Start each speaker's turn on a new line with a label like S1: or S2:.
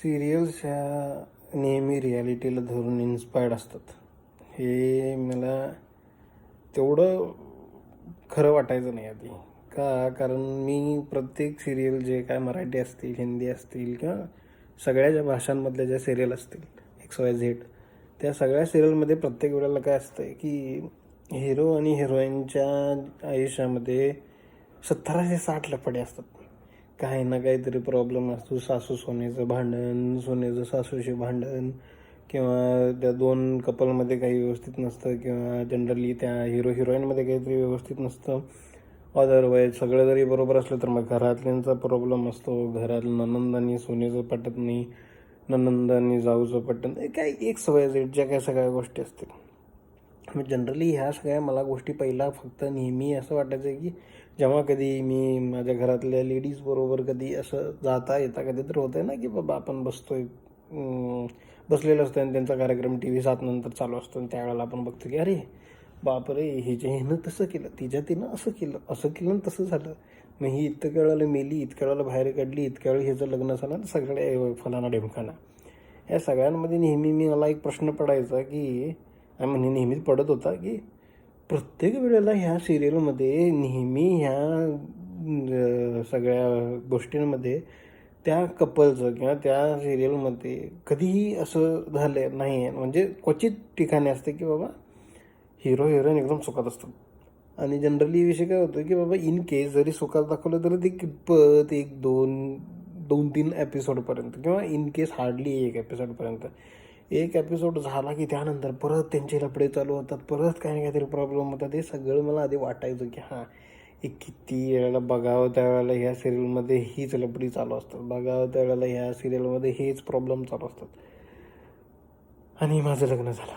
S1: Serials ह्या नेहमी रियालिटीला धरून इन्स्पायर्ड असतात. हे मला तेवढं खरं वाटायचं नाही आधी. कारण मी प्रत्येक सिरियल जे काय मराठी असतील, हिंदी असतील किंवा सगळ्या ज्या भाषांमधल्या ज्या सिरियल असतील XYZ, त्या सगळ्या सिरियलमध्ये प्रत्येक वेळेला काय असतं की हिरो आणि हिरोईनच्या आयुष्यामध्ये 1760 लफडे असतात. काही ना काहीतरी प्रॉब्लेम असतो. सासू सोन्याचं भांडण, सोन्याचं सासूशी भांडण, किंवा त्या दोन कपलमध्ये काही व्यवस्थित नसतं, किंवा जनरली त्या हिरो हिरोईनमध्ये काहीतरी व्यवस्थित नसतं. अदरवाईज सगळं जरी बरोबर असलं तर मग घरातल्यांचा प्रॉब्लेम असतो. घरात ननंद आणि सोन्याचं पटत नाही, ननंद आणि जाऊचं पटत नाही, काय एक सवय ज्या काय सगळ्या गोष्टी असतील. मग जनरली ह्या सगळ्या मला गोष्टी पहिला फक्त नेहमी असं वाटायचं की जेव्हा कधी मी माझ्या घरातल्या लेडीजबरोबर कधी असं जाता येता कधी तर होतं आहे ना की बाबा आपण बसलेलं असतं आणि त्यांचा कार्यक्रम TV 7 नंतर चालू असतो आणि त्यावेळेला आपण बघतो की अरे बापरे, हिनं तसं केलं, तिनं असं केलं आणि तसं झालं, मग ही इतक्या वेळेला मेली, इतक्या वेळेला बाहेर काढली, इतक्या वेळी ह्याचं लग्न झालं, सगळ्या फलाना ढेमखाना. या सगळ्यांमध्ये नेहमी मला एक प्रश्न पडायचा की म्हणजे नेहमीच पडत होता की प्रत्येक वेळेला ह्या सिरियलमध्ये नेहमी ह्या सगळ्या गोष्टींमध्ये त्या कपलचं किंवा त्या सिरियलमध्ये कधीही असं झालं नाही आहे. म्हणजे क्वचित ठिकाणी असते की बाबा हिरो हिरोईन एकदम सुखात असतात आणि जनरली विषय काय होतो की बाबा इन केस जरी सुखात दाखवलं तर ते कितपत 1-2-3 एपिसोडपर्यंत, किंवा इन केस हार्डली 1 एपिसोडपर्यंत. एक एपिसोड झाला की त्यानंतर परत त्यांचे लफडे चालू होतात, परत काही ना काहीतरी प्रॉब्लेम होतात. हे सगळं मला आधी वाटायचं की हां, हे किती वेळेला बघावं त्यावेळेला ह्या सिरियलमध्ये हीच लफडी चालू असतात, बघावं त्यावेळेला ह्या सिरियलमध्ये हेच प्रॉब्लेम चालू असतात. आणि माझं लग्न झालं.